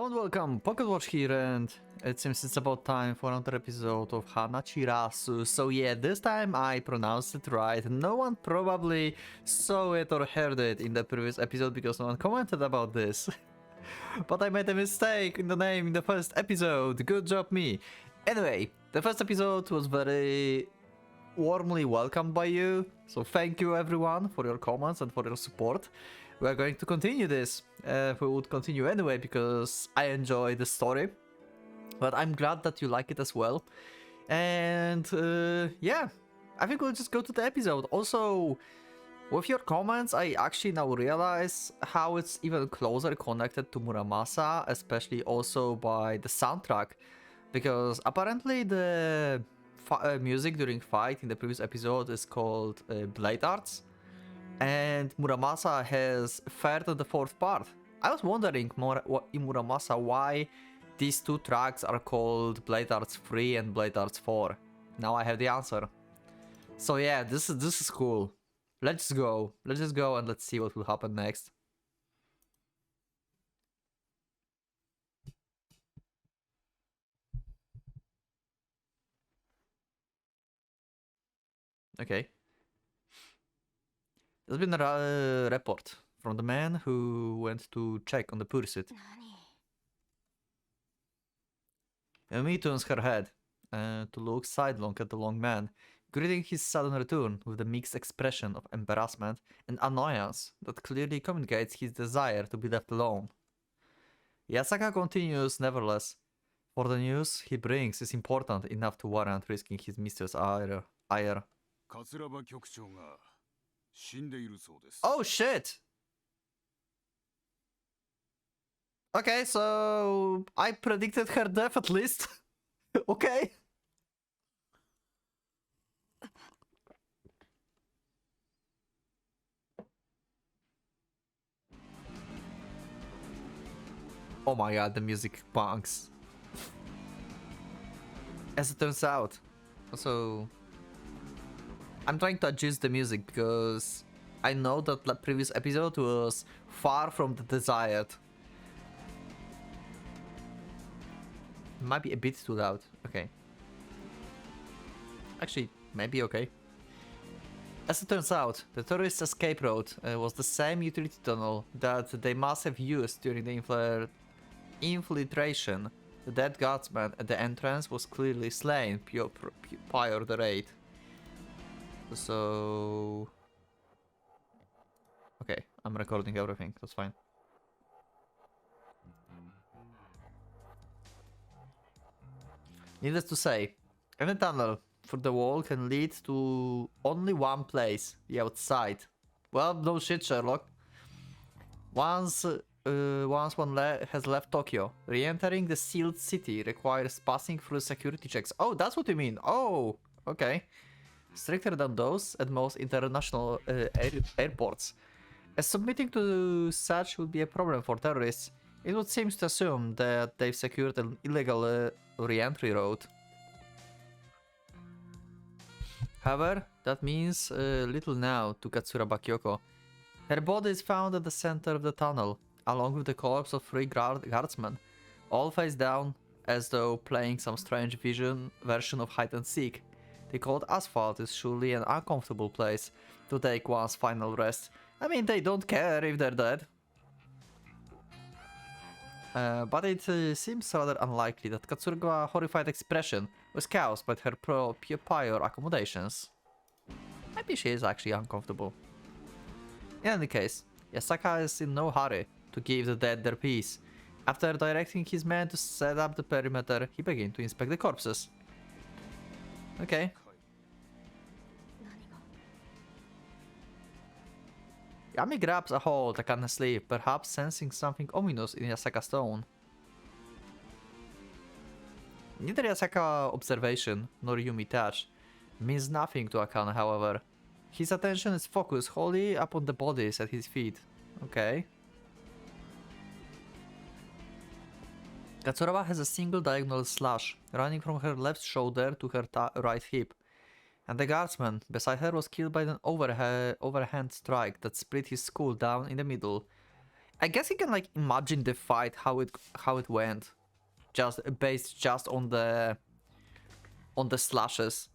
Hello and welcome, PocketWatch here, and it seems it's about time for another episode of Hanachirasu. So yeah, this time I pronounced it right. No one probably saw it or heard it in the previous episode because no one commented about this. But I made a mistake in the name in the first episode. Good job me. Anyway, the first episode was very warmly welcomed by you. So thank you everyone for your comments and for your support. We are going to continue this. We would continue anyway because I enjoy the story. But I'm glad that you like it as well. And yeah, I think we'll just go to the episode. Also, with your comments, I actually now realize how it's even closer connected to Muramasa, especially also by the soundtrack. Because apparently the music during fight in the previous episode is called Blade Arts. And Muramasa has third and the fourth part. I was wondering more in Muramasa why these two tracks are called Blade Arts 3 and Blade Arts 4. Now I have the answer. So yeah, this is cool. Let's go. Let's just go and let's see what will happen next. Okay. There's been a report from the man who went to check on the pursuit. Yumi turns her head to look sidelong at the long man, greeting his sudden return with a mixed expression of embarrassment and annoyance that clearly communicates his desire to be left alone. Yasaka continues nevertheless, for the news he brings is important enough to warrant risking his mistress' ire. Oh shit! Okay, so I predicted her death at least. Okay. Oh my god, the music punks. As it turns out. Also, I'm trying to adjust the music because I know that the previous episode was far from the desired. Might be a bit too loud. Okay. Actually, maybe okay. As it turns out, the tourist escape road was the same utility tunnel that they must have used during the infiltration. The dead guardsman at the entrance was clearly slain prior to the raid. So... okay, I'm recording everything, that's fine. Needless to say, any tunnel through the wall can lead to only one place, the outside. Well, no shit, Sherlock. Once one has left Tokyo, re-entering the sealed city requires passing through security checks. Oh, that's what you mean. Oh, okay. Stricter than those at most international airports. As submitting to such would be a problem for terrorists, it would seem to assume that they've secured an illegal re-entry route. However, that means little now to Katsura Bakyoko. Her body is found at the center of the tunnel, along with the corpse of 3 guardsmen, all face down, as though playing some strange version of hide and seek. The cold asphalt is surely an uncomfortable place to take one's final rest. I mean, they don't care if they're dead. But it seems rather unlikely that Katsura's horrified expression was caused by her prior accommodations. Maybe she is actually uncomfortable. In any case, Yasaka is in no hurry to give the dead their peace. After directing his men to set up the perimeter, he began to inspect the corpses. Okay. Yami grabs a hold of Akane's sleeve, perhaps sensing something ominous in Yasaka's tone. Neither Yasaka's observation nor Yumi's touch means nothing to Akane, however. His attention is focused wholly upon the bodies at his feet. Okay. Katsurawa has a single diagonal slash running from her left shoulder to her right hip. And the guardsman beside her was killed by an overhand strike that split his skull down in the middle. I guess you can like imagine the fight how it went, just based just on the slashes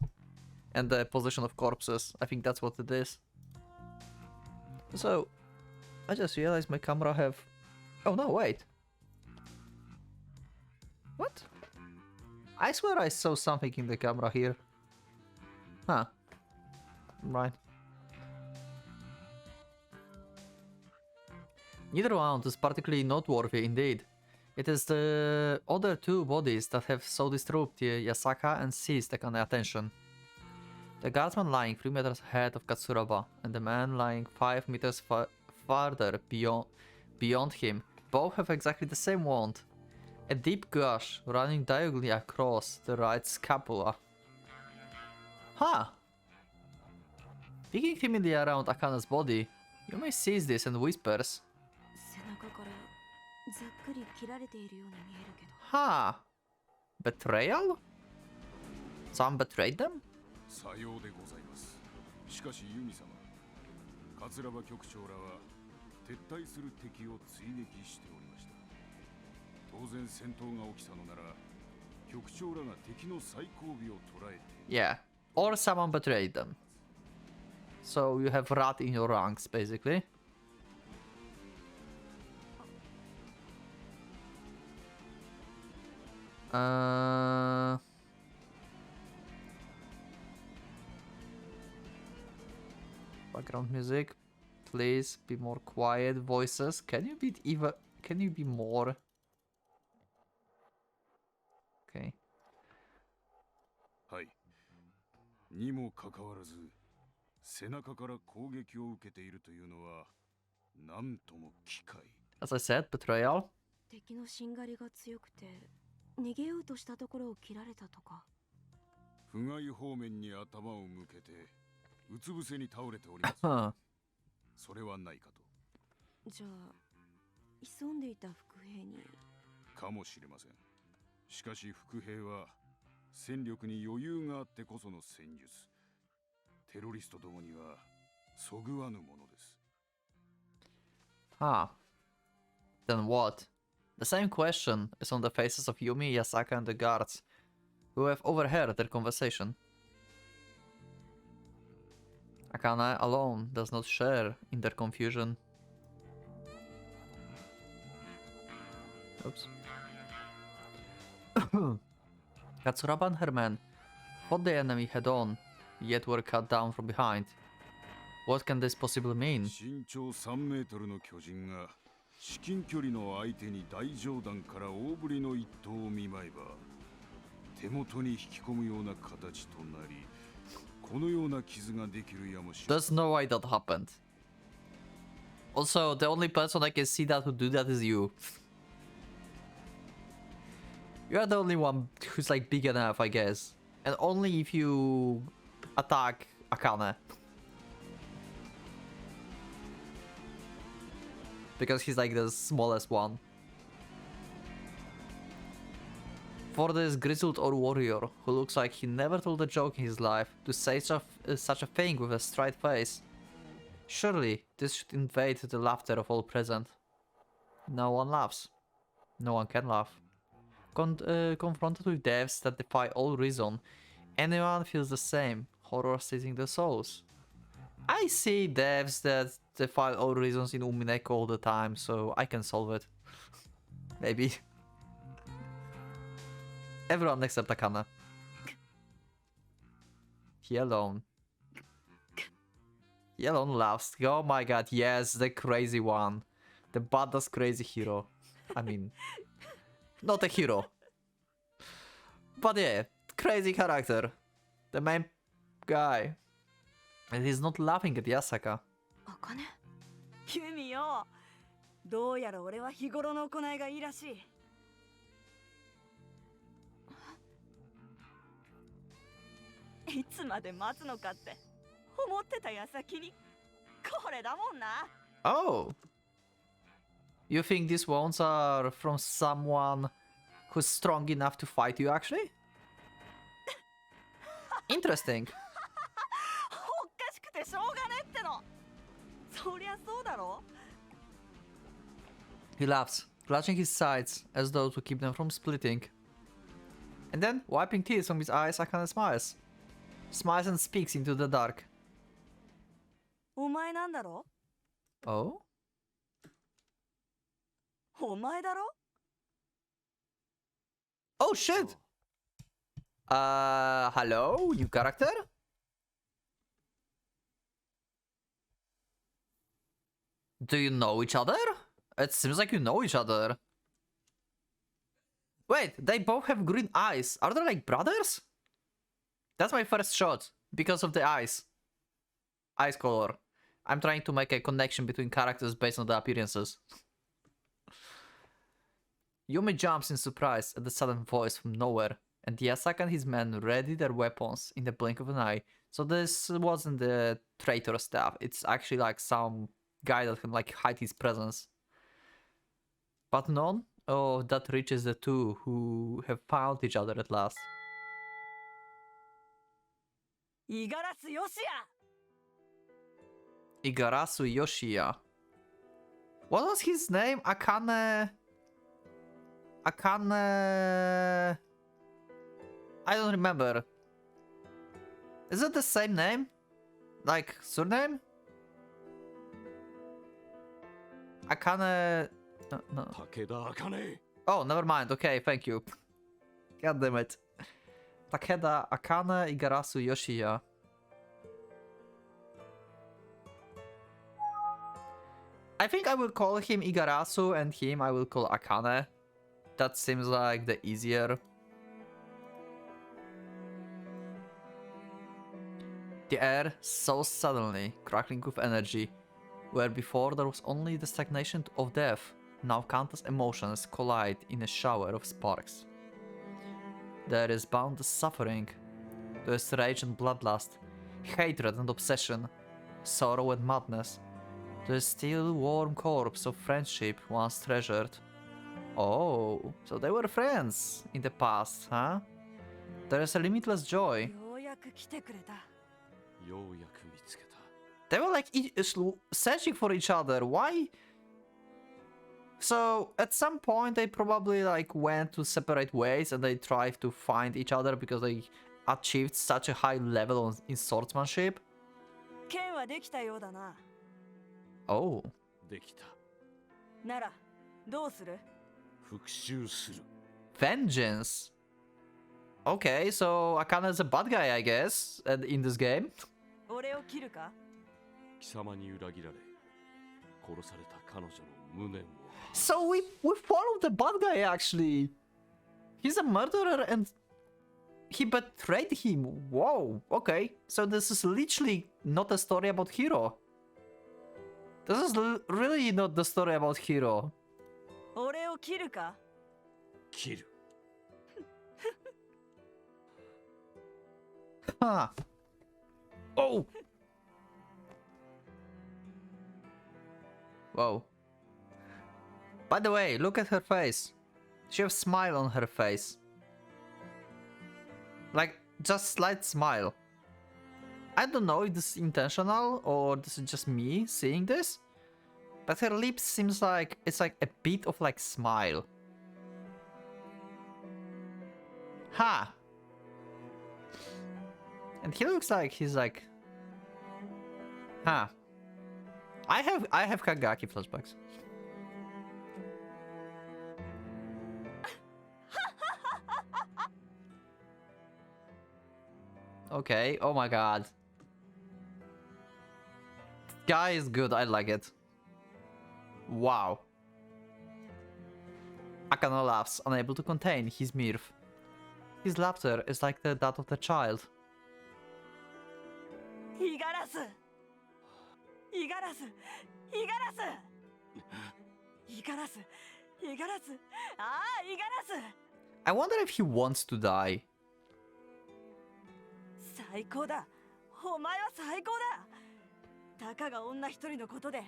and the position of corpses. I think that's what it is. So I just realized my camera have. Oh no, wait. What? I swear I saw something in the camera here. Huh. Right. Neither one is particularly noteworthy indeed. It is the other two bodies that have so disturbed Yasaka and seized the attention. The guardsman lying 3 meters ahead of Katsuraba, and the man lying 5 meters farther beyond him, both have exactly the same wound. A deep gash running diagonally across the right scapula. Huh! Peeking timidly around Akane's body, you may seize this and whispers. Huh. Betrayal? Some betrayed them? さようでございます。しかしユミ様、桂場局長らは撤退する敵を追撃しておりました。当然戦闘が起きたのなら、局長らが敵の最後尾を捉えて。Yeah, or someone betrayed them. So you have rat in your ranks, basically. Background music, please be more quiet. Voices, can you be more? Okay. はい。にもかかわらず、背中から攻撃を受けているというのは、なんとも奇怪。As I said, betrayal. 敵のしんがりが強くて逃げようとしたところを切られたとか。不甲斐方面に頭を向けてうつ伏せに倒れております。それはないかと。じゃあ潜んでいた伏兵に。かもしれません。しかし伏兵は戦力に余裕があってこその戦術。テロリストどもにはそぐわぬものです。Ah. Then what? The same question is on the faces of Yumi, Yasaka, and the guards, who have overheard their conversation. Akane alone does not share in their confusion. Oops. Katsuraba and her men fought the enemy head-on, yet were cut down from behind. What can this possibly mean? 身長3メートルの巨人が至近距離の相手に大上段から大振りの一投を見舞えば手元に引き込むような形となりこのような傷ができるやもしれない。 There's no way that happened. Also, the only person I can see that would do that is you. You are the only one who's like big enough, I guess. And only if you attack Akane. Because he's like the smallest one. For this grizzled old warrior, who looks like he never told a joke in his life, to say such a thing with a straight face. Surely, this should invade the laughter of all present. No one laughs. No one can laugh. Confronted with deaths that defy all reason, anyone feels the same, horror seizing their souls. I see deaths that defy all reasons in Umineko all the time, so I can solve it. Maybe. Everyone except Akane. He alone. He alone laughs. Oh my god, yes, the crazy one. The badass crazy hero. I mean, not a hero. But yeah, crazy character. The main guy. And he's not laughing at Yasaka. あかね。ユミよ。どうやら俺は日頃の行いがいいらしい。いつまで待つのかって思ってた矢先にこれだもんな。Oh. You think these wounds are from someone who's strong enough to fight you, actually? Interesting. おかしくてしょうがねっての。そりゃそうだろ。He laughs, clutching his sides as though to keep them from splitting. And then, wiping tears from his eyes, Akane smiles. Smiles and speaks into the dark. お前なんだろ Oh? お前だろ Oh shit! Hello? New character? Do you know each other? It seems like you know each other. Wait, they both have green eyes. Are they like brothers? That's my first shot, because of the eyes. Eyes color. I'm trying to make a connection between characters based on the appearances. Yumi jumps in surprise at the sudden voice from nowhere, and Yasaka and his men ready their weapons in the blink of an eye. So this wasn't the traitor stuff, it's actually like some guy that can like hide his presence. But none of that reaches the two who have found each other at last. 五十嵐よしや Igarasu Yoshiya. What was his name? Akane... I don't remember. Is it the same name? Like, surname? Akane... No. 武田茜 Oh, never mind. Okay, thank you. God damn it. Takeda Akane Igarasu Yoshiya. I think I will call him Igarasu and him I will call Akane. That seems like the easier. The air so suddenly crackling with energy, where before there was only the stagnation of death, now countless emotions collide in a shower of sparks. There is boundless suffering, there is rage and bloodlust, hatred and obsession, sorrow and madness. There is still warm corpse of friendship once treasured. Oh, so they were friends in the past, huh? There is a limitless joy. ようやく来てくれたようやく見つけた They were like searching for each other. Why? So at some point they probably like went to separate ways and they tried to find each other because they achieved such a high level in swordsmanship. 剣はできたようだな Oh. できたならどうする 復讐する Vengeance. Okay, so Akane is a bad guy, I guess, in this game. 俺を切るか貴様に裏切られ殺された彼女の無念を So we followed the bad guy actually. He's a murderer and he betrayed him. Whoa, okay. So this is literally not a story about Hiro. This is really not the story about Hiro. 俺を切るか切る Huh. Oh. Whoa. By the way, look at her face. She has a smile on her face. Like, just slight smile. I don't know if this is intentional or this is just me seeing this, but her lips seems like it's like a bit of like smile. Ha! And he looks like he's like, huh. I have Kagaki flashbacks. Okay, oh my god. Guy is good, I like it. Wow. Akane laughs, unable to contain his mirth. His laughter is like that of the child. 五十嵐五十嵐五十嵐五十嵐五十嵐ああ五十嵐 I wonder if he wants to die. 最高だお前は最高だたかが女一人のことで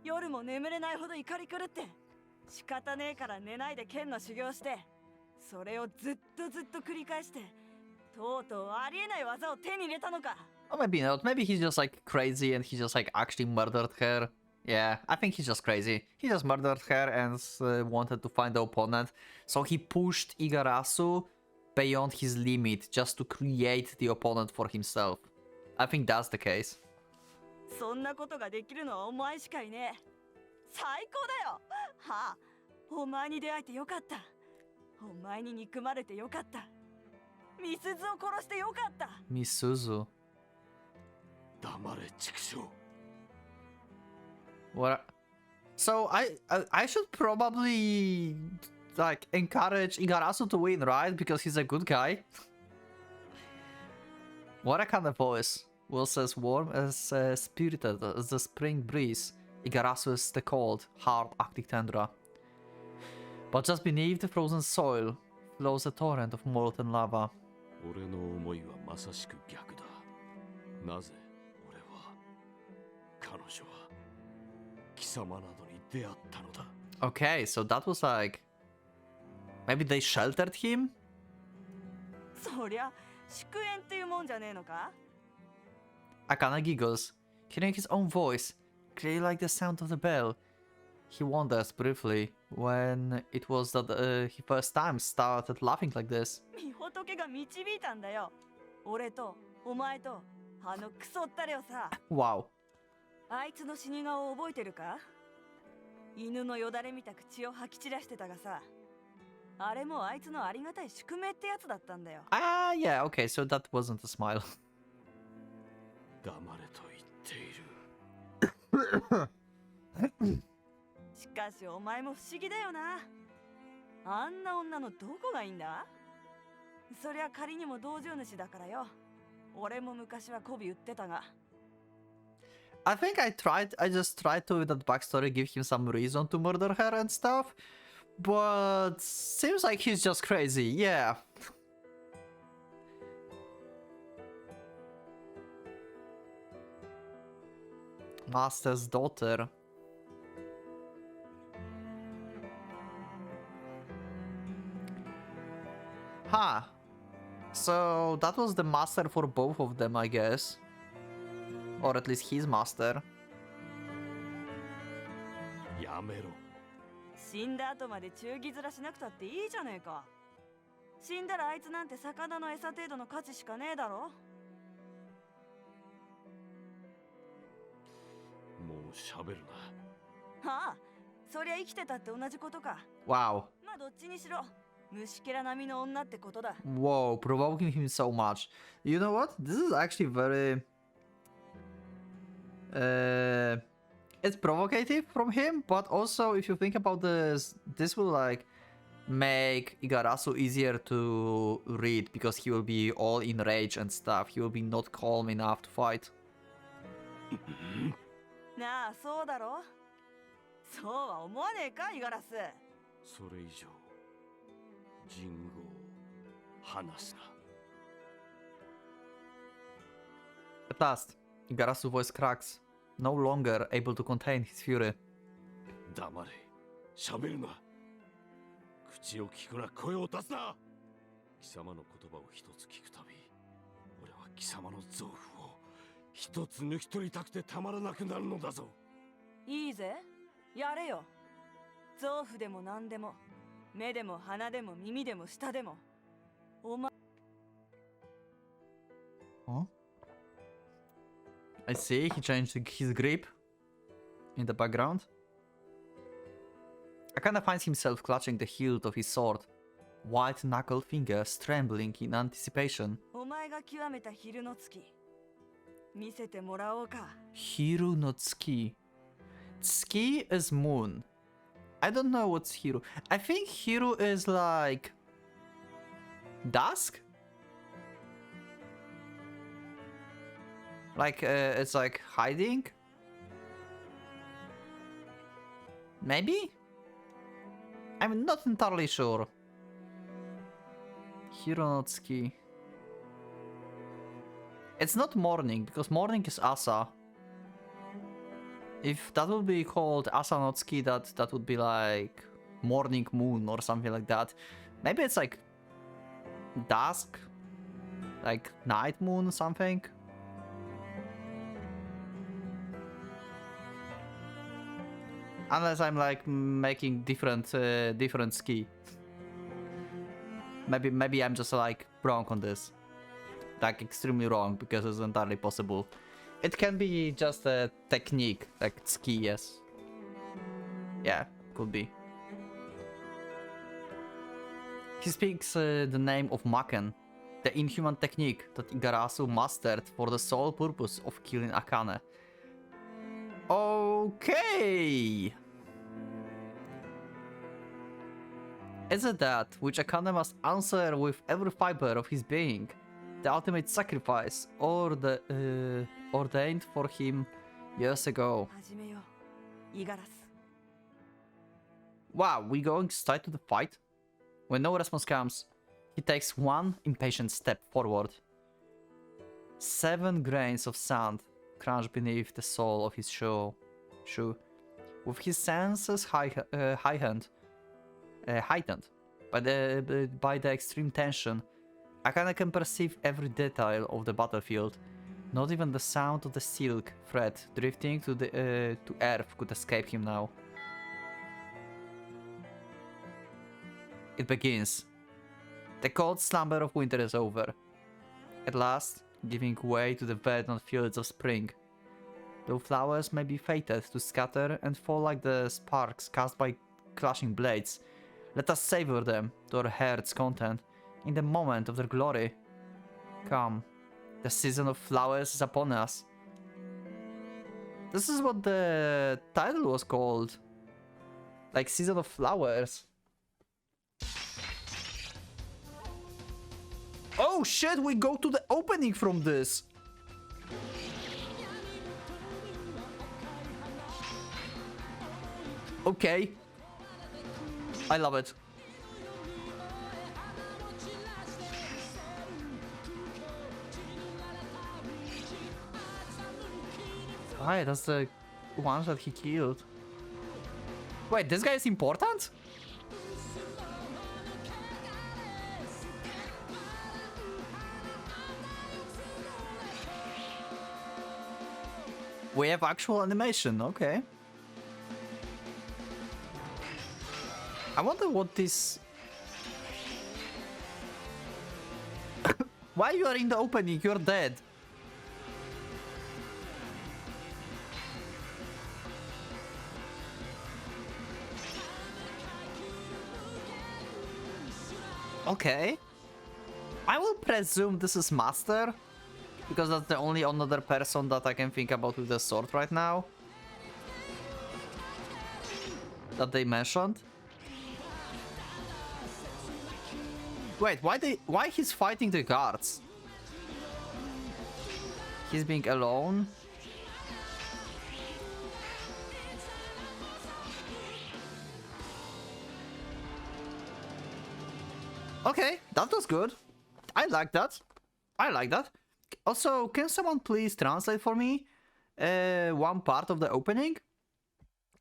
夜も眠れないほど怒り狂って仕方ねえから寝ないで剣の修行してそれをずっと繰り返してとうとうありえない技を手に入れたのか Or maybe not. Maybe he's just like crazy and he just like actually murdered her. Yeah, I think he's just crazy. He just murdered her and wanted to find the opponent. So he pushed Igarasu beyond his limit just to create the opponent for himself. I think that's the case. そんなことができるのはお前しかいねえ。最高だよ。はあ、お前に出会えてよかった。お前に憎まれてよかった。ミスズを殺してよかった。Misuzu. 黙れ畜生。 What? So I should probably like encourage Igarasu to win, right? Because he's a good guy. What a kind of voice. Will's as warm as spirited as the spring breeze. Igarasu is the cold, hard Arctic tundra. But just beneath the frozen soil flows a torrent of molten lava. 俺の思いはまさしく逆だ。なぜ俺は彼女は貴様などに出会ったのだ。 Okay, so that was like... Maybe they sheltered him? そりゃ祝宴っていうもんじゃねえのか。 Akana giggles, hearing his own voice, clearly like the sound of the bell. He wonders briefly when it was that he first time started laughing like this. 御仏が導いたんだよ。俺とお前とあのクソったれをさ。 Wow. あいつの死に顔を覚えてるか？犬のよだれみたく血を吐き散らしてたがさ。あれもあいつのありがたい宿命ってやつだったんだよ。 Ah, yeah, okay, so that wasn't a smile. 黙れと言っている。しかしお前も不思議だよな。あんな女のどこがいいんだ？そりゃ仮にも同情主だからよ。俺も昔は媚び売ってたが。 I think I just tried to, with that backstory, give him some reason to murder her and stuff. But seems like he's just crazy, yeah. Master's daughter. Huh. So that was the master for both of them, I guess. Or at least his master. やめろ。死んだ後まで忠義面しなくたっていいじゃねえか。死んだらあいつなんて魚の餌程度の価値しかねえだろ。もう喋るな。はあ、そりゃ生きてたって同じことか。 Wow. まあどっちにしろ虫けら並みの女ってことだ。 Whoa, provoking him so much. You know what? This is actually very... it's provocative from him, but also if you think about this, this will like make Igarasu easier to read because he will be all in rage and stuff. He will be not calm enough to fight. なあ、そうだろ。そうは思わねえか、イガラス。それ以上人語を話すな。 At last, Igarasu's voice cracks, no longer able to contain his fury. 黙れ。喋るな。口を聞くな、声を出すな。貴様の言葉を一つ聞くたび、俺は貴様の臓腑を一つ抜き取りたくてたまらなくなるのだぞ。いいぜ、やれよ。臓腑でも何でも、目でも鼻でも耳でも舌でも。お前。 Huh? I see, he changed his grip in the background. Akana finds himself clutching the hilt of his sword, white-knuckled fingers trembling in anticipation. お前が極めた昼の月、見せてもらおうか。 Hiru no Tsuki. Tsuki is moon. I don't know what's Hiru. I think Hiru is like... dusk? Like, it's like hiding? Maybe? I'm not entirely sure. Hironotsuki. It's not morning, because morning is Asa. If that would be called Asanotsuki, that would be like morning moon or something like that. Maybe it's like dusk? Like night moon or something? Unless I'm like making different ski. Maybe I'm just like wrong on this. Like extremely wrong, because it's entirely possible. It can be just a technique, like ski, yes. Yeah, could be. He speaks the name of Maken, the inhuman technique that Igarasu mastered for the sole purpose of killing Akane. Okay! Is it that which Akane must answer with every fiber of his being? The ultimate sacrifice, or the ordained for him years ago. 始めようイガラス Wow, we going straight to the fight? When no response comes, he takes one impatient step forward. 7 grains of sand crunch beneath the sole of his shoe. With his senses heightened by the extreme tension, Akane can perceive every detail of the battlefield. Not even the sound of the silk thread drifting to earth could escape him now. It begins. The cold slumber of winter is over. At last, giving way to the verdant fields of spring. Though flowers may be fated to scatter and fall like the sparks cast by clashing blades, let us savor them to our heart's content in the moment of their glory. Come, the season of flowers is upon us. This is what the title was called. Like, Season of Flowers. Oh shit, we go to the opening from this! Okay. I love it. Why? That's the ones that he killed. Wait, this guy is important? We have actual animation, okay. I wonder what this... Why you are in the opening? You're dead. Okay. I will presume this is Master, because that's the only another person that I can think about with the sword right now that they mentioned. Wait, why he's fighting the guards? He's being alone. Okay, that was good. I like that. I like that. Also, can someone please translate for me one part of the opening?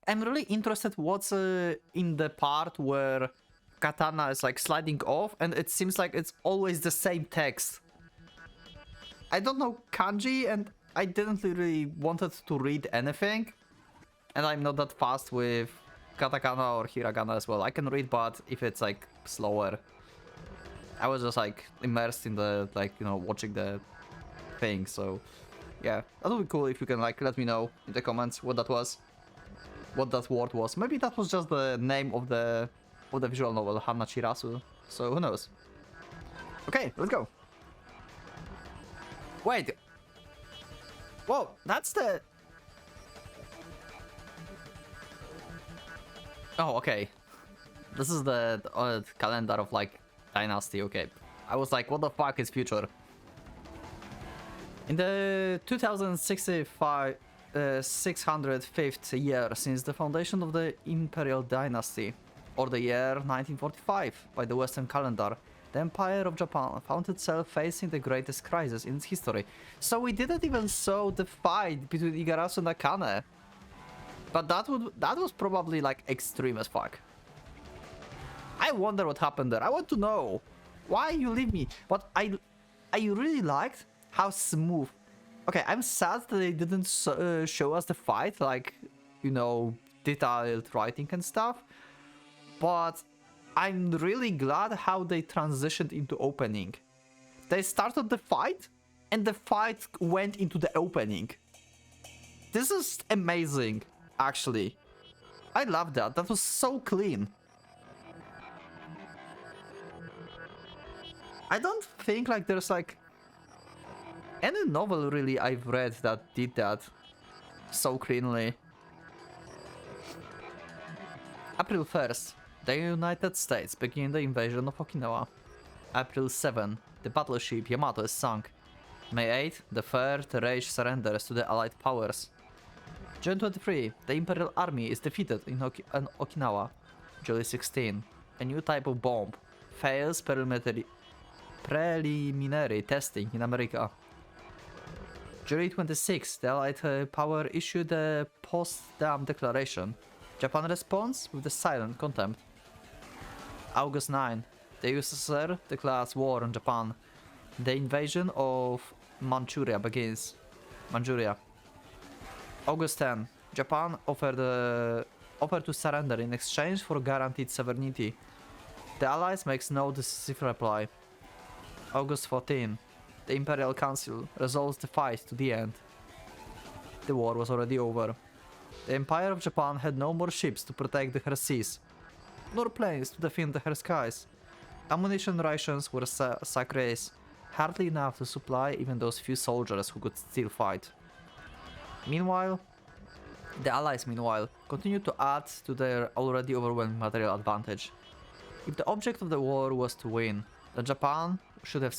I'm really interested what's in the part where Katana is like sliding off and it seems like it's always the same text. I don't know kanji and I didn't really wanted to read anything. And I'm not that fast with katakana or hiragana as well. I can read, but if it's like slower. I was just like immersed in the, like, you know, watching the thing. So yeah, that would be cool if you can like let me know in the comments what that was. What that word was. Maybe that was just the name of the visual novel, Hanachirasu. So who knows? Okay, let's go. Wait. Whoa, that's the... Oh, okay. This is the calendar of like Dynasty, okay. I was like, what the fuck is future? In the 2065, 605th year since the foundation of the Imperial Dynasty, or the year 1945 by the Western calendar, the Empire of Japan found itself facing the greatest crisis in its history. So we didn't even show the fight between Igarasu and Akane. But that was probably like extreme as fuck. I wonder what happened there. I want to know. Why you leave me? But I really liked how smooth. Okay, I'm sad that they didn't show us the fight, like, you know, detailed writing and stuff, but I'm really glad how they transitioned into opening. They started the fight, and the fight went into the opening. This is amazing, actually. I love that. That was so clean. I don't think like there's like any novel really I've read that did that so cleanly. April 1st, the United States begin the invasion of Okinawa. April 7, the battleship Yamato is sunk. May 8, the Third Reich surrenders to the Allied powers. June 23, the Imperial Army is defeated in Okinawa. July 16, a new type of bomb fails preliminary testing in America. July 26, the Allied power issued a Potsdam Declaration. Japan responds with a silent contempt. August 9, the USSR declares war on Japan. The invasion of Manchuria begins. Manchuria. August 10, Japan offered to surrender in exchange for guaranteed sovereignty. The Allies makes no decisive reply. August 14, the Imperial Council resolves the fight to the end. The war was already over. The Empire of Japan had no more ships to protect her seas, nor planes to defend her skies. Ammunition rations were scarce, hardly enough to supply even those few soldiers who could still fight. Meanwhile, the Allies continued to add to their already overwhelming material advantage. If the object of the war was to win, then Japan should have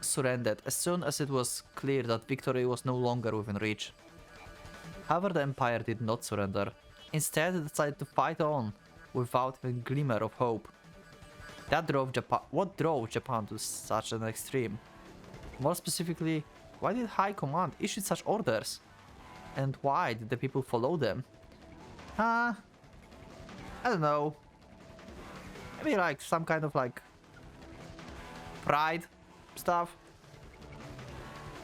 surrendered as soon as it was clear that victory was no longer within reach. However, the Empire did not surrender. Instead, it decided to fight on, without a glimmer of hope. What drove Japan to such an extreme? More specifically, why did High Command issue such orders? And why did the people follow them? I don't know. Maybe like some kind of like pride stuff?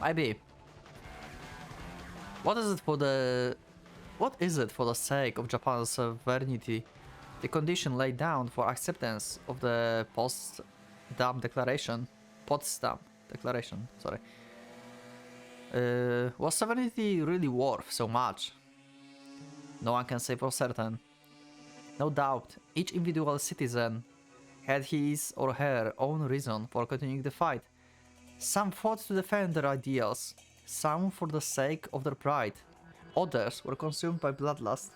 Maybe. What is it for the sake of Japan's sovereignty? The condition laid down for acceptance of the Potsdam Declaration. Sorry. Was sovereignty really worth so much? No one can say for certain. No doubt, each individual citizen had his or her own reason for continuing the fight. Some fought to defend their ideals, some for the sake of their pride. Others were consumed by bloodlust,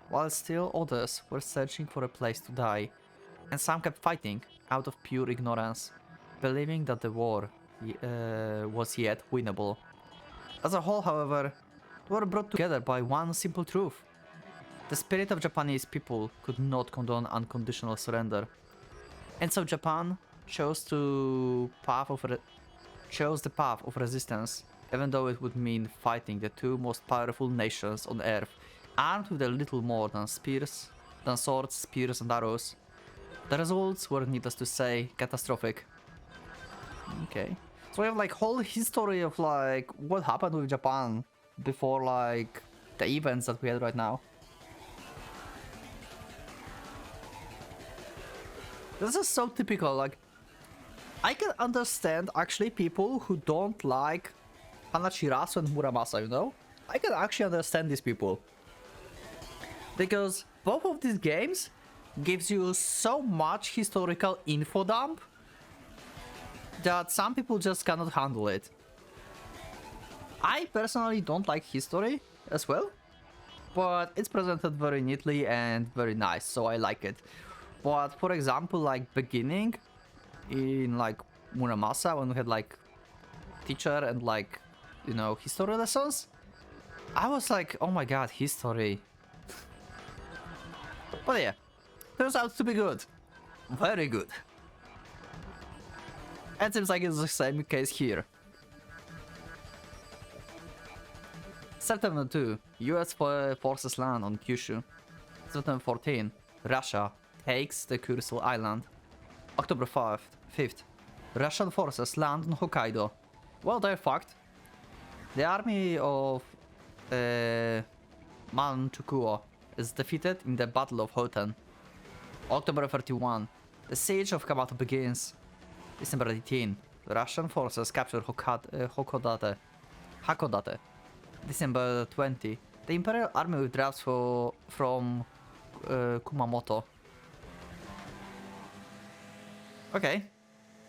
while still others were searching for a place to die. And some kept fighting out of pure ignorance, believing that the war was yet winnable. As a whole, however, they were brought together by one simple truth. The spirit of Japanese people could not condone unconditional surrender. And so Japan chose the path of resistance, even though it would mean fighting the two most powerful nations on earth, armed with a little more than swords, spears and arrows. The results were, needless to say, catastrophic. Okay. So we have like whole history of like what happened with Japan before like the events that we had right now. This is so typical, like I can understand actually people who don't like Hanachirasu and Muramasa, you know? I can actually understand these people. Because both of these games gives you so much historical info dump that some people just cannot handle it. I personally don't like history as well, but it's presented very neatly and very nice, so I like it. But for example, like beginning in like Muramasa, when we had like teacher and like, you know, history lessons, I was like, oh my god, history. But yeah, turns out to be good. Very good. And seems like it's the same case here. September 2, US forces land on Kyushu. September 14, Russia takes the Kuril Island. October 5th, Russian forces land on Hokkaido. Well, they're fucked. The army of Manchukuo is defeated in the Battle of Hoten. October 31, the siege of Kamato begins. December 18, Russian forces capture Hakodate. December 20, the Imperial Army withdraws from Kumamoto. Okay.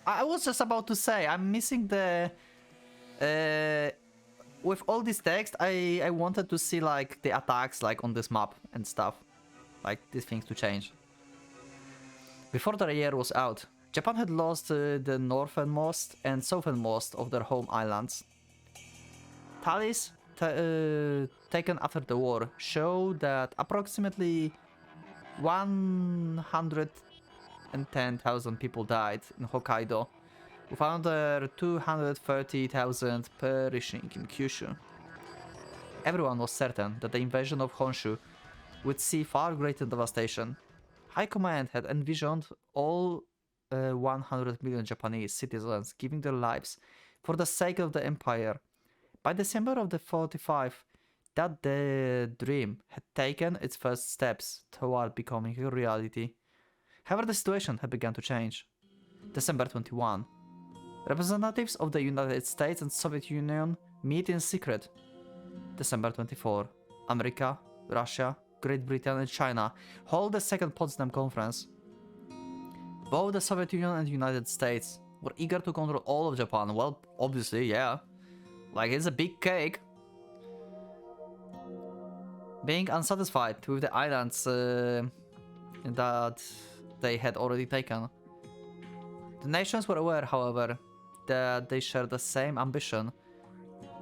I was just about to say, I'm missing the... with all this text, I wanted to see like the attacks like on this map and stuff. Like these things to change. Before the year was out, Japan had lost the northernmost and southernmost of their home islands. Tallies taken after the war show that approximately 110,000 people died in Hokkaido, with another 230,000 perishing in Kyushu. Everyone was certain that the invasion of Honshu would see far greater devastation. High Command had envisioned all 100 million Japanese citizens giving their lives for the sake of the empire. By December of the 45, that the dream had taken its first steps toward becoming a reality. However, the situation had begun to change. December 21. Representatives of the United States and Soviet Union meet in secret. December 24. America, Russia, Great Britain and China hold the Second Potsdam Conference. Both the Soviet Union and the United States were eager to control all of Japan. Well, obviously, yeah. Like, it's a big cake. Being unsatisfied with the islands that they had already taken. The nations were aware, however, that they shared the same ambition,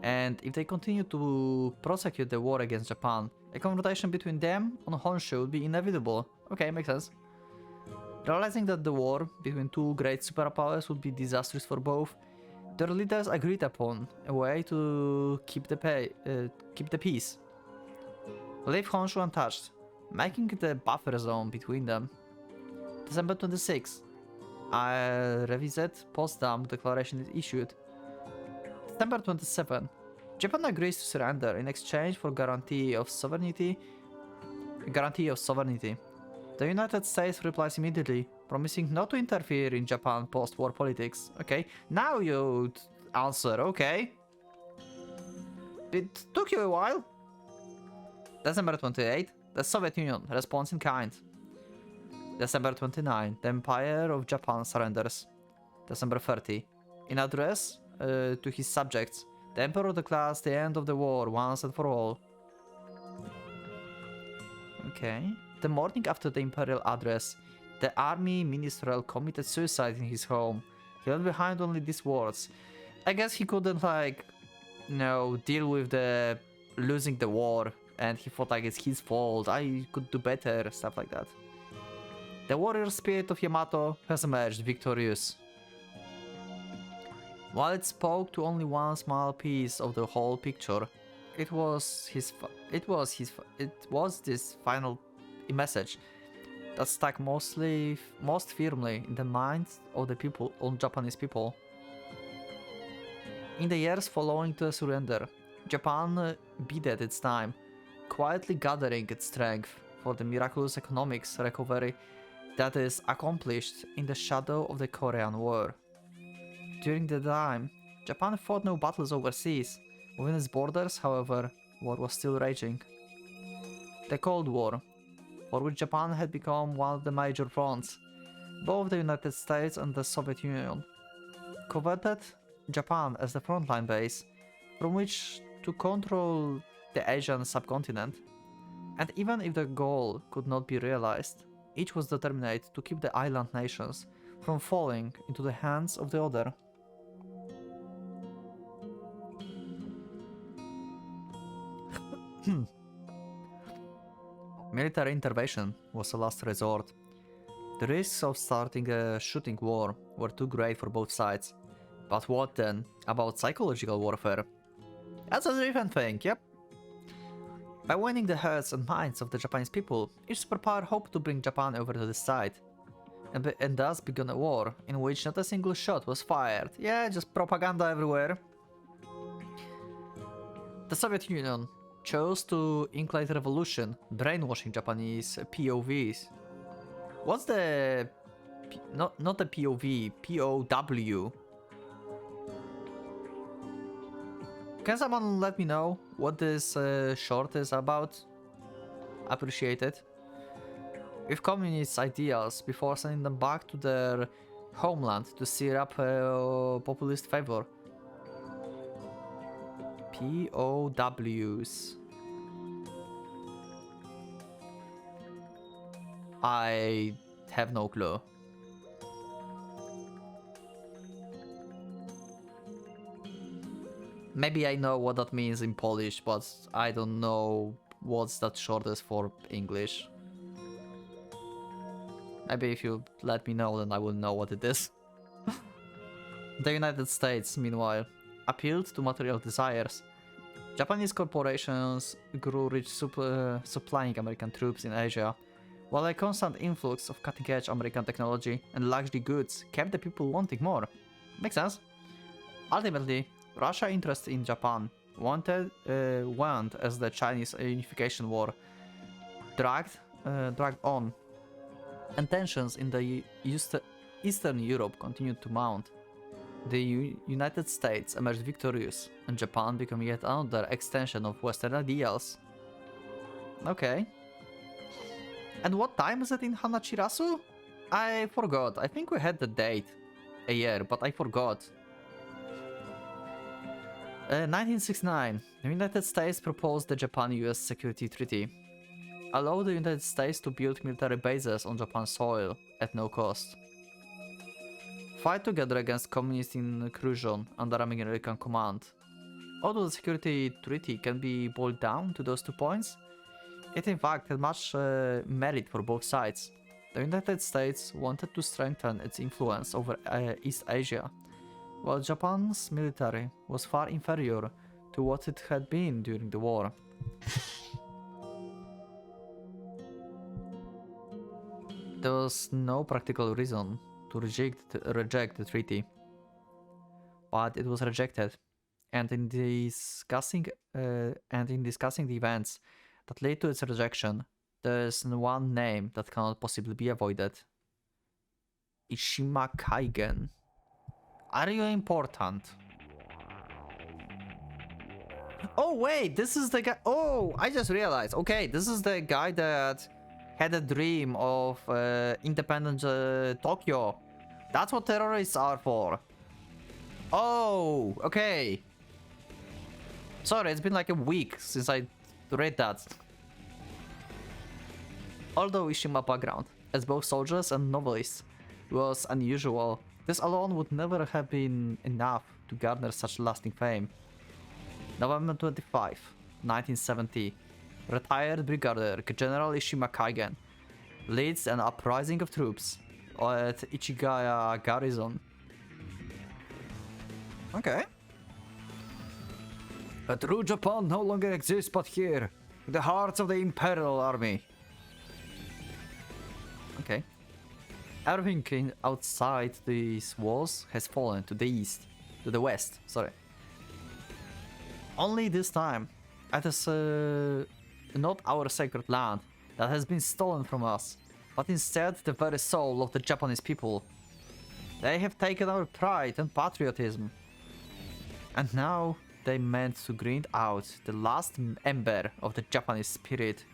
and if they continued to prosecute the war against Japan, a confrontation between them on Honshu would be inevitable. Okay, makes sense. Realizing that the war between two great superpowers would be disastrous for both, their leaders agreed upon a way to keep the peace. Leave Honshu untouched, making the buffer zone between them. December 26, a revised Potsdam Declaration is issued. December 27, Japan agrees to surrender in exchange for guarantee of sovereignty. The United States replies immediately, promising not to interfere in Japan post-war politics. Okay, now you answer, okay. It took you a while. December 28, the Soviet Union responds in kind. December 29, the Empire of Japan surrenders. December 30, in address to his subjects, the Emperor declares the end of the war once and for all. Okay. The morning after the imperial address, the army ministerial committed suicide in his home. He left behind only these words. I guess he couldn't, like, you know, deal with the losing the war, and he thought like it's his fault. I could do better, stuff like that. The warrior spirit of Yamato has emerged victorious. While it spoke to only one small piece of the whole picture, it was this final message that stuck most firmly in the minds of the people, on Japanese people. In the years following the surrender, Japan bided its time, quietly gathering its strength for the miraculous economics recovery that is accomplished in the shadow of the Korean War. During the time, Japan fought no battles overseas. Within its borders, however, war was still raging. The Cold War, for which Japan had become one of the major fronts, both the United States and the Soviet Union, coveted Japan as the frontline base from which to control the Asian subcontinent. And even if the goal could not be realized, each was determined to keep the island nations from falling into the hands of the other. Military intervention was a last resort. The risks of starting a shooting war were too great for both sides. But what then about psychological warfare? That's a different thing, yep. By winning the hearts and minds of the Japanese people, each superpower hoped to bring Japan over to the side. And thus began a war in which not a single shot was fired. Yeah, just propaganda everywhere. The Soviet Union chose to incite revolution, brainwashing Japanese POVs. What's the... not the POV, POW? Can someone let me know what this short is about? Appreciate it. With communist ideals before sending them back to their homeland to stir up populist favor. POWs. I have no clue. Maybe I know what that means in Polish, but I don't know what's that short is for English. Maybe if you let me know, then I will know what it is. The United States, meanwhile, appealed to material desires. Japanese corporations grew rich supplying American troops in Asia, while a constant influx of cutting-edge American technology and luxury goods kept the people wanting more. Makes sense. Ultimately, Russia's interest in Japan waned as the Chinese unification war dragged on, and tensions in the Eastern Europe continued to mount. The United States emerged victorious, and Japan became yet another extension of Western ideals. Okay. And what time is it in Hanachirasu? I forgot. I think we had the date a year, but I forgot. 1969. The United States proposed the Japan-US Security Treaty. Allowed the United States to build military bases on Japan's soil at no cost. Fight together against communist incursion under American command. Although the Security Treaty can be boiled down to those 2 points, it in fact had much merit for both sides. The United States wanted to strengthen its influence over East Asia, while Japan's military was far inferior to what it had been during the war. There was no practical reason to reject the treaty, but it was rejected, and in discussing the events that led to its rejection, there is one name that cannot possibly be avoided: Ishima Kaigen. Are you important? Oh wait, this is the guy. Oh, I just realized. Okay, this is the guy that had a dream of independent Tokyo. That's what terrorists are for. Oh, okay. Sorry, it's been like a week since I read that. Although Ishima's background as both soldiers and novelist was unusual, this alone would never have been enough to garner such lasting fame. November 25, 1970. Retired Brigadier General Ishima Kaigen leads an uprising of troops at Ichigaya Garrison. Okay. A true Japan no longer exists but here, in the hearts of the Imperial Army. Okay. Everything outside these walls has fallen to the west, sorry. Only this time, it is not our sacred land that has been stolen from us, but instead the very soul of the Japanese people. They have taken our pride and patriotism, and now they meant to grind out the last ember of the Japanese spirit.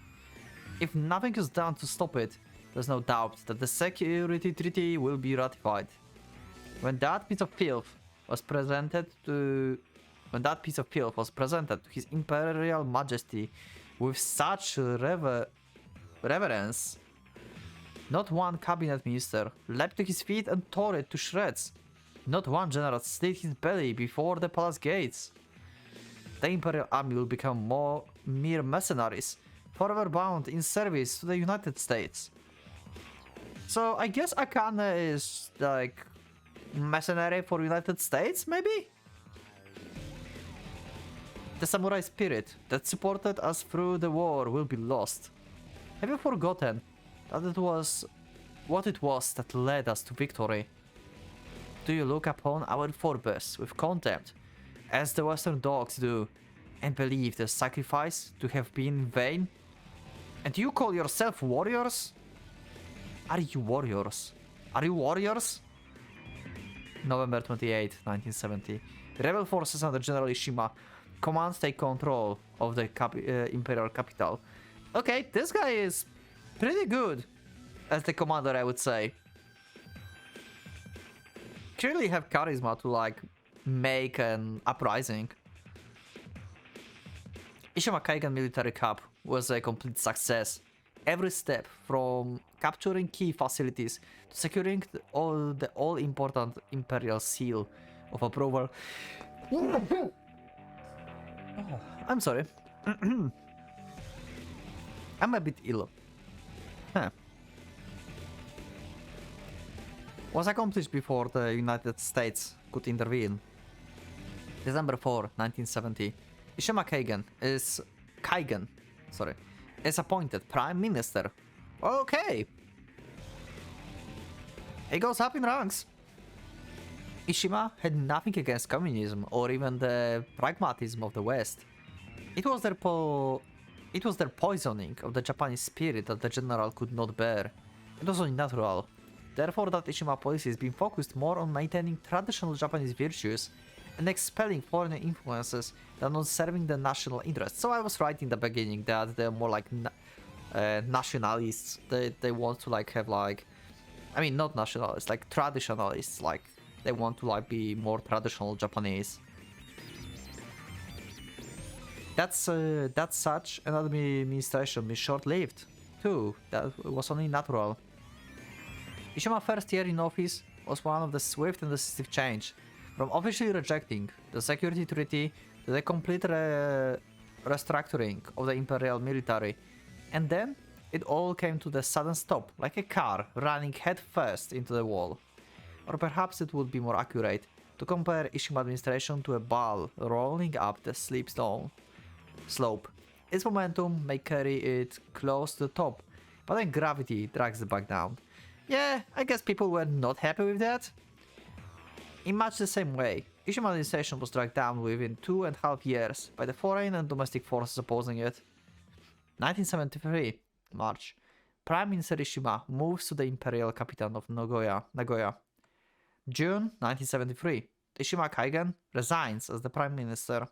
If nothing is done to stop it, there's no doubt that the Security Treaty will be ratified. When that piece of filth was presented to His Imperial Majesty with such reverence, not one cabinet minister leapt to his feet and tore it to shreds. Not one general slid his belly before the palace gates. The Imperial Army will become mere mercenaries, forever bound in service to the United States. So I guess Akane is like mercenary for United States, maybe? The samurai spirit that supported us through the war will be lost. Have you forgotten that it was what it was that led us to victory? Do you look upon our forebears with contempt, as the Western dogs do, and believe the sacrifice to have been in vain? And you call yourself warriors? Are you warriors? Are you warriors? November 28, 1970. Rebel forces under General Ishima command take control of the imperial capital. Okay, this guy is pretty good as the commander, I would say. Clearly have charisma to like make an uprising. Ishima Kaigan military coup was a complete success. Every step from capturing key facilities to securing the all important imperial seal of approval. I'm sorry. I'm a bit ill. Huh. Was accomplished before the United States could intervene. December 4, 1970. Ishima Kaigan is appointed Prime Minister. Okay. He goes up in ranks. Ishima had nothing against communism or even the pragmatism of the West. It was their poisoning of the Japanese spirit that the general could not bear. It was only natural. Therefore, that Ishima policy has been focused more on maintaining traditional Japanese virtues and expelling foreign influences than on serving the national interests. So I was right in the beginning that they're more like nationalists. They want to like have like, I mean not nationalists, like traditionalists. Like they want to like be more traditional Japanese. That's such an administration is short-lived too. That was only natural. Ishima's first year in office was one of the swift and decisive change, from officially rejecting the security treaty to the complete restructuring of the imperial military, and then it all came to the sudden stop, like a car running headfirst into the wall. Or perhaps it would be more accurate to compare Ishima administration to a ball rolling up the slope. Its momentum may carry it close to the top, but then gravity drags it back down. Yeah, I guess people were not happy with that. In much the same way, Ishima administration was dragged down within 2.5 years by the foreign and domestic forces opposing it. 1973, March. Prime Minister Ishima moves to the imperial capital of Nagoya. June 1973, Ishima Kaigan resigns as the Prime Minister.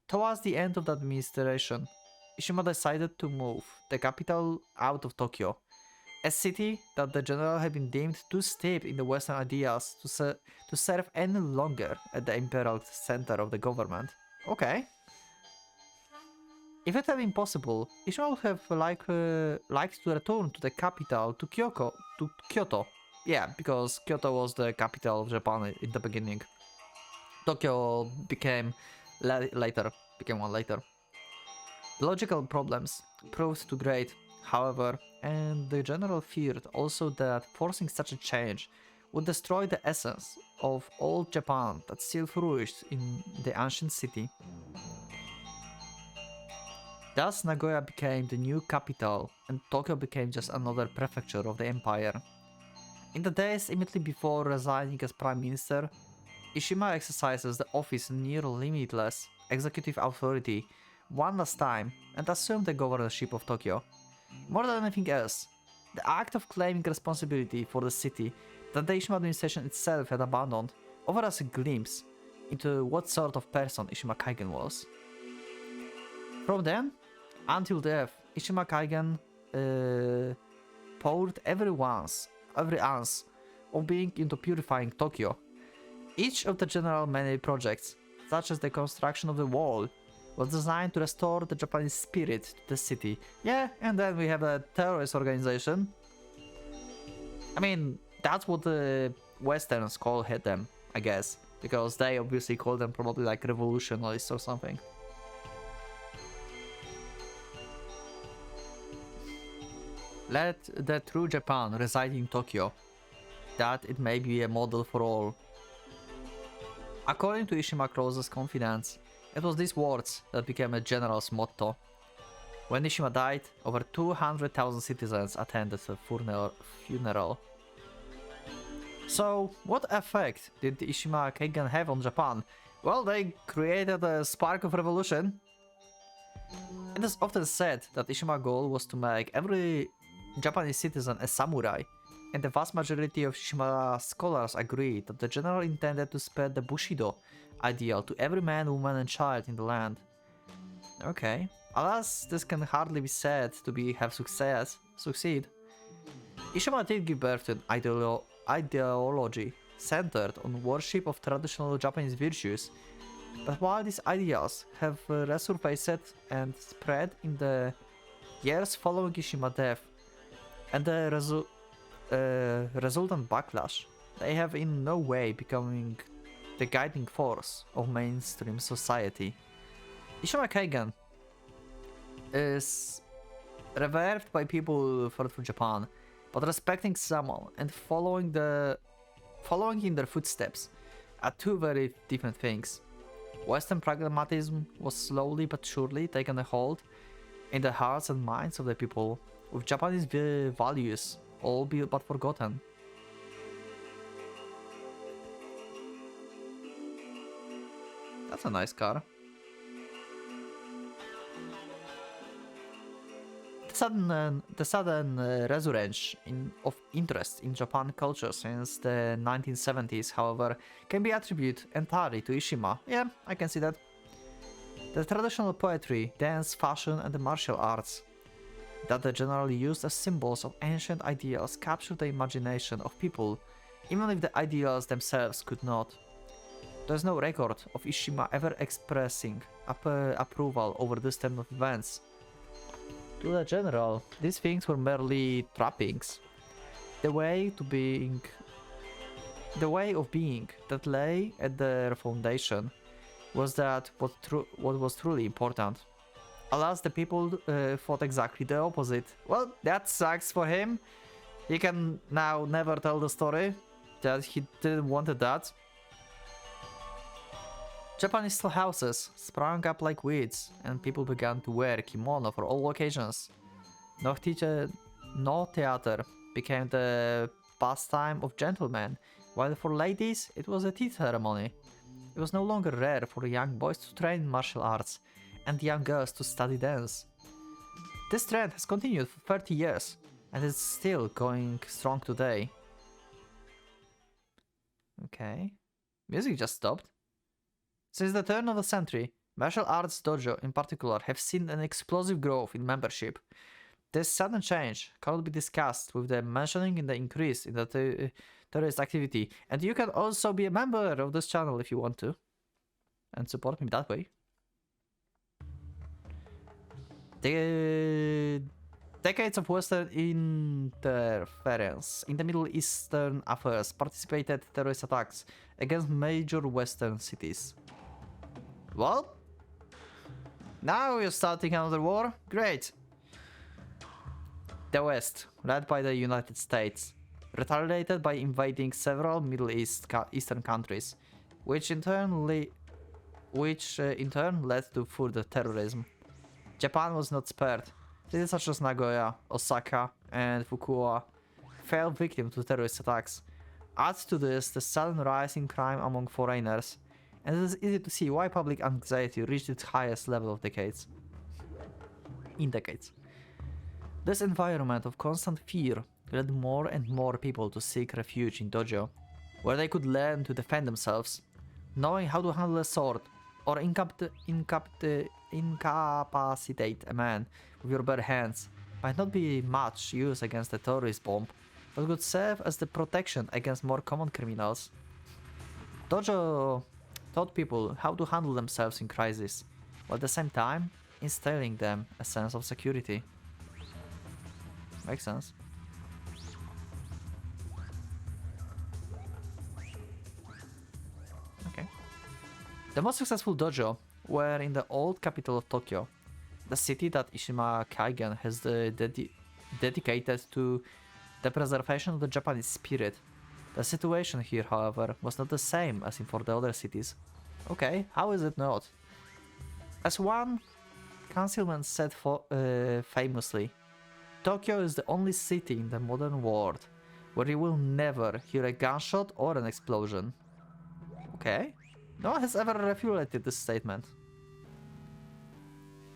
Towards the end of the administration, Ishima decided to move the capital out of Tokyo, a city that the general had been deemed too steeped in the Western ideals to serve any longer at the imperial center of the government. Okay. If it had been possible, Ishima would have liked to return to the capital, to Kyoto. Yeah, because Kyoto was the capital of Japan in the beginning. Tokyo became one later. The logical problems proved too great, however, and the general feared also that forcing such a change would destroy the essence of old Japan that still flourished in the ancient city. Thus Nagoya became the new capital and Tokyo became just another prefecture of the empire. In the days immediately before resigning as Prime Minister, Ishima exercises the office near limitless executive authority one last time and assumed the governorship of Tokyo. More than anything else, the act of claiming responsibility for the city that the Ishima administration itself had abandoned offered us a glimpse into what sort of person Ishima Kaigan was. From then until death, Ishima Kaigan poured every ounce of being into purifying Tokyo. Each of the general many projects, such as the construction of the wall, was designed to restore the Japanese spirit to the city. Yeah, and then we have a terrorist organization. I mean, that's what the Westerns call them, I guess, because they obviously call them probably like revolutionists or something. Let the true Japan reside in Tokyo, that it may be a model for all. According to Ishima Close's confidence, it was these words that became a general's motto. When Ishima died, over 200,000 citizens attended the funeral. So, what effect did Ishima Kaigan have on Japan Well, they created a spark of revolution. It is often said that Ishima's goal was to make every Japanese citizen a samurai, and the vast majority of Shima scholars agree that the general intended to spread the Bushido ideal to every man, woman and child in the land. Okay. Alas, this can hardly be said to have succeed. Ishima did give birth to an ideology centered on worship of traditional Japanese virtues, but while these ideals have resurfaced and spread in the years following Ishima's death, and the resultant backlash, they have in no way becoming the guiding force of mainstream society. Ishima Kaigen is revered by people throughout Japan, but respecting someone and following in their footsteps are two very different things. Western pragmatism was slowly but surely taken a hold in the hearts and minds of the people, with Japanese values all but forgotten. That's a nice car. The sudden resurgence of interest in Japan culture since the 1970s, however, can be attributed entirely to Ishima. Yeah, I can see that. The traditional poetry, dance, fashion and the martial arts that are generally used as symbols of ancient ideals capture the imagination of people, even if the ideals themselves could not. There is no record of Ishima ever expressing approval over this turn of events. To the general, these things were merely trappings. The way of being that lay at their foundation was that what was truly important. Alas, the people thought exactly the opposite. Well, that sucks for him. He can now never tell the story that he didn't want that. Japanese houses sprang up like weeds, and people began to wear kimono for all occasions. No theater became the pastime of gentlemen, while for ladies it was a tea ceremony. It was no longer rare for young boys to train martial arts, and young girls to study dance. This trend has continued for 30 years, and is still going strong today. Okay. Music just stopped. Since the turn of the century, martial arts dojo in particular have seen an explosive growth in membership. This sudden change cannot be discussed with the mentioning in the increase in the terrorist activity, and you can also be a member of this channel if you want to, and support me that way. The decades of Western interference in the Middle Eastern affairs participated terrorist attacks against major Western cities. Well, now you're starting another war? Great! The West, led by the United States, retaliated by invading several Middle Eastern countries, which in turn led to further terrorism. Japan was not spared. Cities such as Nagoya, Osaka, and Fukuoka fell victim to terrorist attacks. Add to this the sudden rise in crime among foreigners, and it is easy to see why public anxiety reached its highest level of decades. This environment of constant fear led more and more people to seek refuge in dojo, where they could learn to defend themselves. Knowing how to handle a sword or incapacitate a man with your bare hands might not be much use against a terrorist bomb, but could serve as the protection against more common criminals. Dojo taught people how to handle themselves in crisis, while at the same time instilling them a sense of security. Makes sense. Okay. The most successful dojo were in the old capital of Tokyo, the city that Ishima Kaigen has dedicated to the preservation of the Japanese spirit. The situation here, however, was not the same as in for the other cities. Okay, how is it not? As one councilman said famously, Tokyo is the only city in the modern world where you will never hear a gunshot or an explosion. Okay, No one has ever refuted this statement.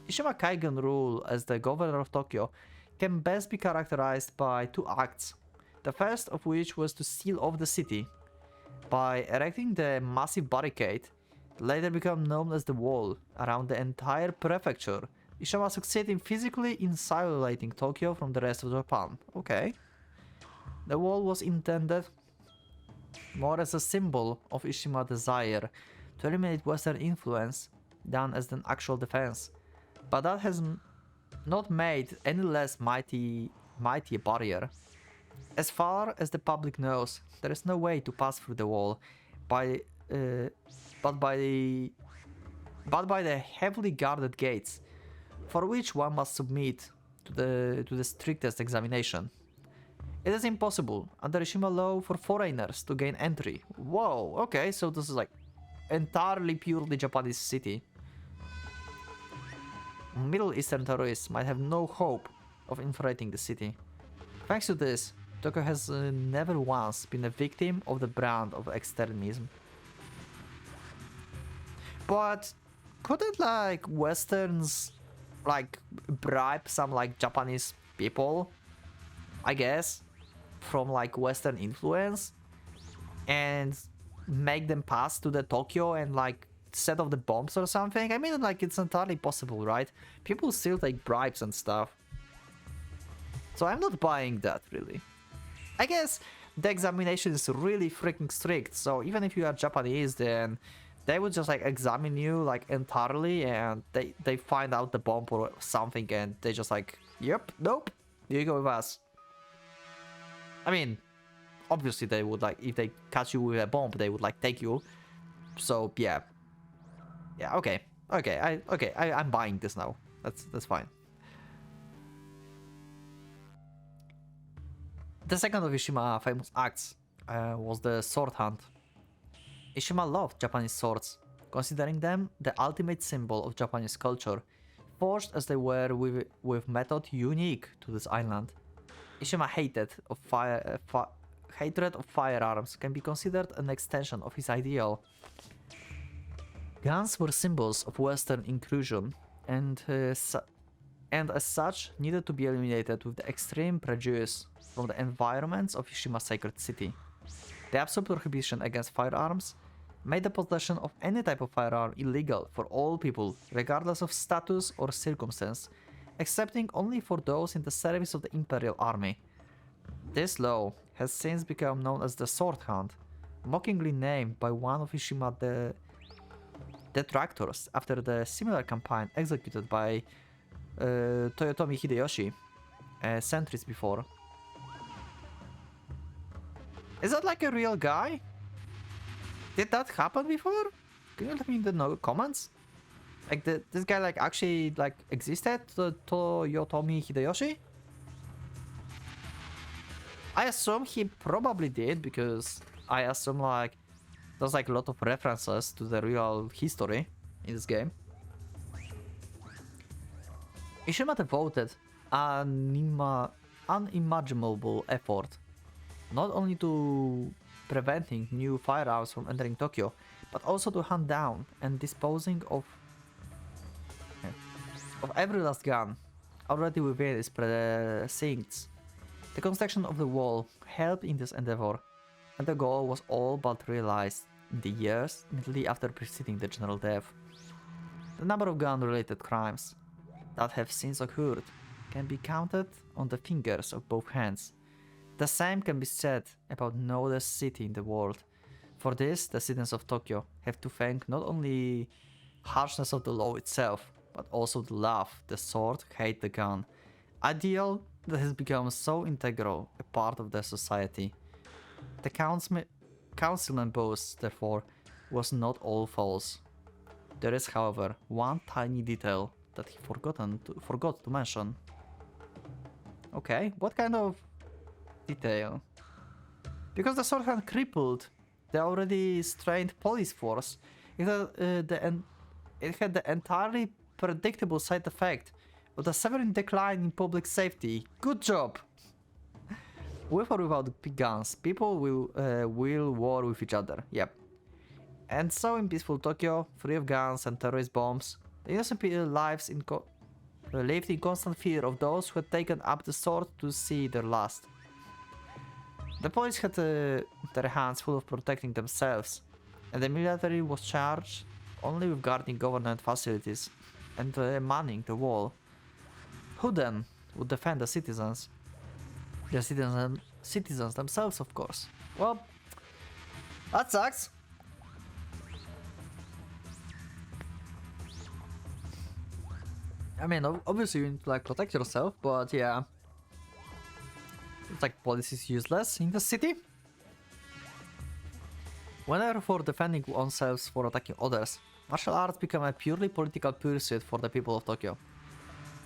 Ishima Kaigen rule as the governor of Tokyo can best be characterized by two acts. The first of which was to seal off the city by erecting the massive barricade, later become known as the Wall, around the entire prefecture. Ishima succeeded physically in isolating Tokyo from the rest of Japan. Okay. The wall was intended more as a symbol of Ishima's desire to eliminate Western influence than as an actual defense. But that has not made any less mighty a barrier. As far as the public knows, there is no way to pass through the wall but by the heavily guarded gates, for which one must submit to the strictest examination. It is impossible under Ishima law for foreigners to gain entry. Whoa, okay, so this is like entirely purely Japanese city. Middle Eastern terrorists might have no hope of infiltrating the city. Thanks to this, Tokyo has never once been a victim of the brand of extremism. But couldn't like Westerns like bribe some like Japanese people, I guess, from like Western influence and make them pass to the Tokyo and like set off the bombs or something? I mean, like, it's entirely possible, right? People still take bribes and stuff. So I'm not buying that, really. I guess the examination is really freaking strict, so even if you are Japanese, then they would just like examine you like entirely, and they find out the bomb or something, and they just like, yep, nope, you go with us. I mean, obviously they would like, if they catch you with a bomb, they would like take you. So yeah, okay, I'm buying this now. That's fine. The second of Ishima's famous acts was the sword hunt. Ishima loved Japanese swords, considering them the ultimate symbol of Japanese culture, forged as they were with method unique to this island. Ishima's hatred of firearms can be considered an extension of his ideal. Guns were symbols of Western inclusion, and as such needed to be eliminated with the extreme prejudice from the environments of Ishima's sacred city. The absolute prohibition against firearms made the possession of any type of firearm illegal for all people, regardless of status or circumstance, excepting only for those in the service of the Imperial Army. This law has since become known as the Sword Hunt, mockingly named by one of Ishima's detractors after the similar campaign executed by Toyotomi Hideyoshi centuries before. Is that like a real guy? Did that happen before? Can you let me know in the comments? Like this guy like actually like existed, Toyotomi Hideyoshi? I assume he probably did, because I assume like there's like a lot of references to the real history in this game. Ishima devoted an unimaginable effort not only to preventing new firearms from entering Tokyo, but also to hunt down and disposing of every last gun already within its precincts. The construction of the wall helped in this endeavor, and the goal was all but realized in the years immediately after preceding the general death. The number of gun-related crimes that have since occurred can be counted on the fingers of both hands. The same can be said about no other city in the world. For this, the citizens of Tokyo have to thank not only harshness of the law itself, but also the love, the sword, hate the gun, ideal that has become so integral a part of their society. The councilman boast, therefore, was not all false. There is, however, one tiny detail that he forgot to mention. Okay, what kind of detail? Because the sword had crippled the already strained police force, it had the entirely predictable side effect of the severe decline in public safety. Good job! With or without big guns, people will war with each other. Yep. And so in peaceful Tokyo, free of guns and terrorist bombs, the innocent people lived in constant fear of those who had taken up the sword to see their last. The police had their hands full of protecting themselves, and the military was charged only with guarding government facilities and manning the wall. Who then would defend the citizens? The citizens themselves, of course. Well, that sucks. I mean, obviously you need to like protect yourself, but yeah. It's like police is useless in the city. Whenever for defending oneself for attacking others, martial arts become a purely political pursuit for the people of Tokyo.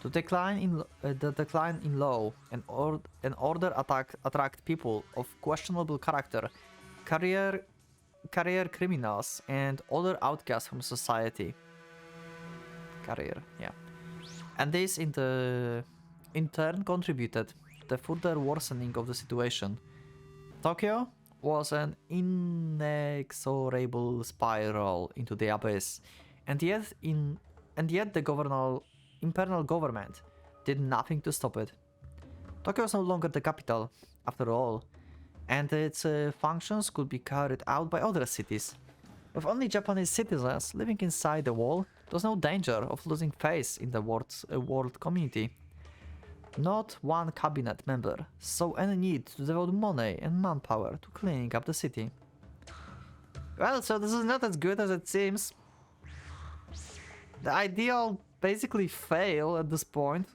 The decline in law and order attract people of questionable character, career criminals, and other outcasts from society. Yeah. And this in turn contributed to the further worsening of the situation. Tokyo was an inexorable spiral into the abyss, and yet the imperial government did nothing to stop it. Tokyo was no longer the capital, after all, and its functions could be carried out by other cities. With only Japanese citizens living inside the wall, there was no danger of losing face in the world community. Not one cabinet member saw any need to devote money and manpower to cleaning up the city. Well, so this is not as good as it seems. The ideal basically fail at this point.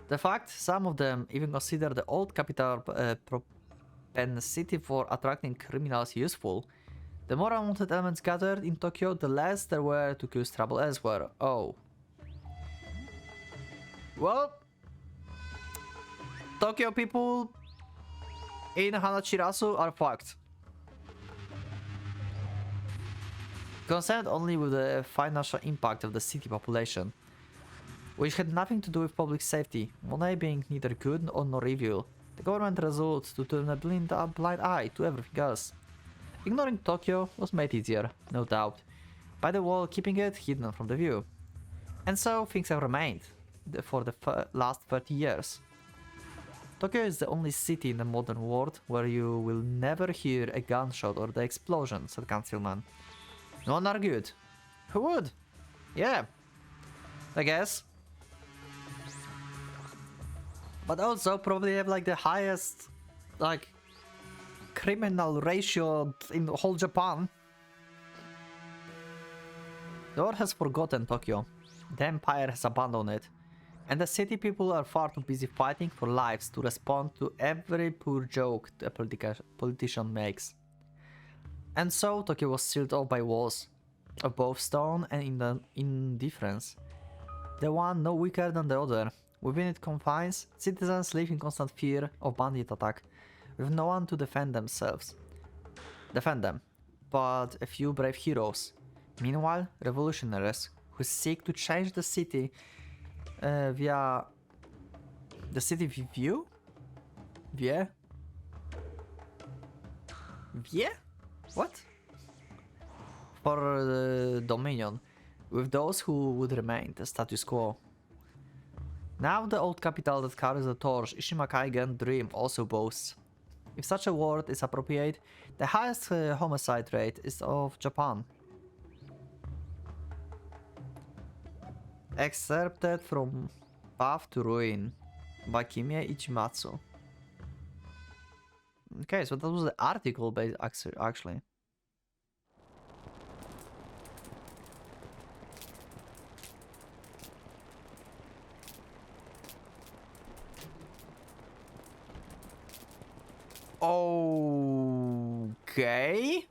The fact some of them even consider the old capital propensity for attracting criminals useful. The more unwanted elements gathered in Tokyo, the less there were to cause trouble elsewhere. Oh. Well, Tokyo people in Hanachirasu are fucked. Concerned only with the financial impact of the city population, which had nothing to do with public safety, money being neither good nor evil, the government resolved to turn a blind eye to everything else. Ignoring Tokyo was made easier, no doubt, by the wall keeping it hidden from the view. And so things have remained for the last 30 years. Tokyo is the only city in the modern world where you will never hear a gunshot or the explosion, said Councilman. No one argued. Who would? Yeah, I guess. But also probably have like the highest like criminal ratio in the whole Japan. The world has forgotten Tokyo. The empire has abandoned it. And the city people are far too busy fighting for lives to respond to every poor joke a politician makes. And so Tokyo was sealed off by walls of both stone and indifference. The one no weaker than the other. Within its confines, citizens live in constant fear of bandit attack, with no one to defend them, but a few brave heroes. Meanwhile, revolutionaries who seek to change the city via the city view? What? For the Dominion, with those who would remain the status quo. Now the old capital that carries the torch Ishima Kaigen dream also boasts. If such a word is appropriate, the highest homicide rate is of Japan. Excerpted from Path to Ruin by Kimie Ichimatsu. Okay, so that was the article based actually. Okay.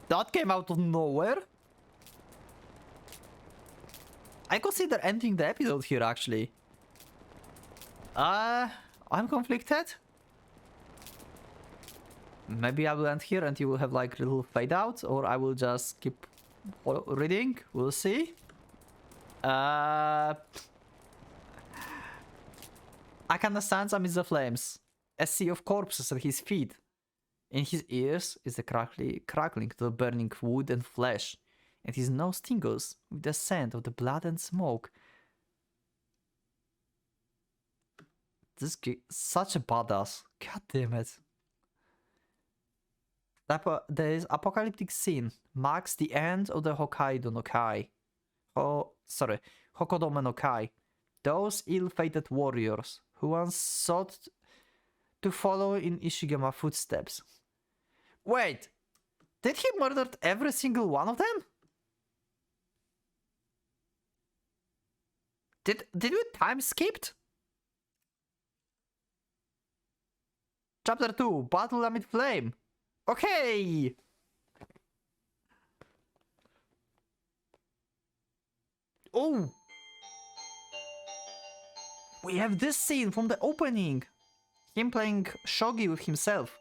That came out of nowhere. I consider ending the episode here actually. I'm conflicted. Maybe I will end here and you will have like a little fade out, or I will just keep reading. We'll see. I can stand amidst the flames. A sea of corpses at his feet. In his ears is the crackling of the burning wood and flesh, and his nose tingles with the scent of the blood and smoke. This guy, such a badass. God damn it. This apocalyptic scene marks the end of the Hokkaido no Kai. Hokodome no Kai. Those ill-fated warriors who once sought to follow in Ishigama's footsteps. Wait, did he murder every single one of them? Did we time skipped? Chapter 2, Battle Amid Flame. Okay! Oh! We have this scene from the opening. Him playing shogi with himself.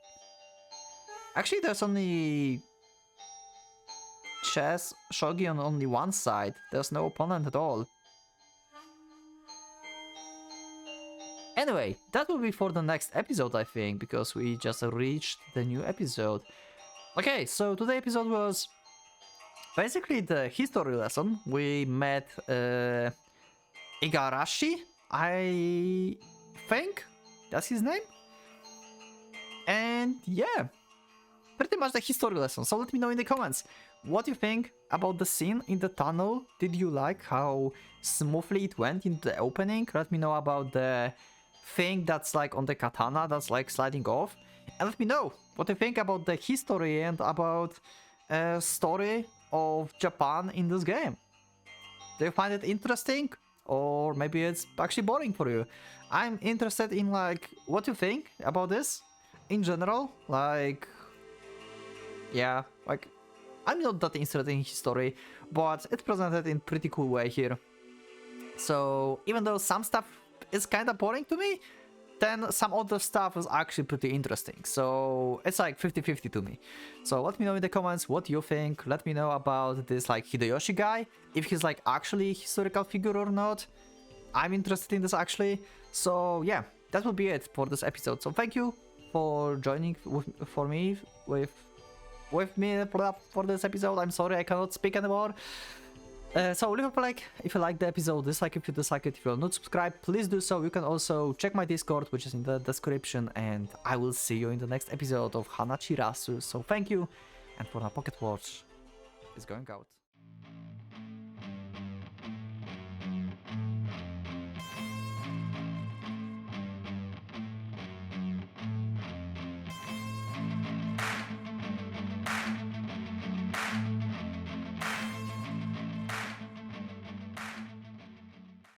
Actually, there's only chess shogi on only one side. There's no opponent at all. Anyway, that will be for the next episode, I think, because we just reached the new episode. Okay, so today's episode was basically the history lesson. We met Igarashi, I think that's his name. And yeah, pretty much the history lesson. So let me know in the comments what you think about the scene in the tunnel. Did you like how smoothly it went in the opening? Let me know about the thing that's like on the katana that's like sliding off, and let me know what you think about the history and about story of Japan in this game. Do you find it interesting, or maybe it's actually boring for you? I'm interested in like what you think about this in general. Like, yeah, like I'm not that interested in history, but it's presented in pretty cool way here. So even though some stuff is kind of boring to me, then some other stuff is actually pretty interesting. So it's like 50-50 to me. So let me know in the comments what you think. Let me know about this like Hideyoshi guy, if he's like actually a historical figure or not. I'm interested in this actually. So yeah, that will be it for this episode. So thank you for joining with me for this episode. I'm sorry I cannot speak anymore. So leave a like if you liked the episode, dislike if you dislike it. If you're not subscribed, please do so. You can also check my Discord, which is in the description, and I will see you in the next episode of Hanachirasu. So thank you, and for now, Pocket Watch is going out.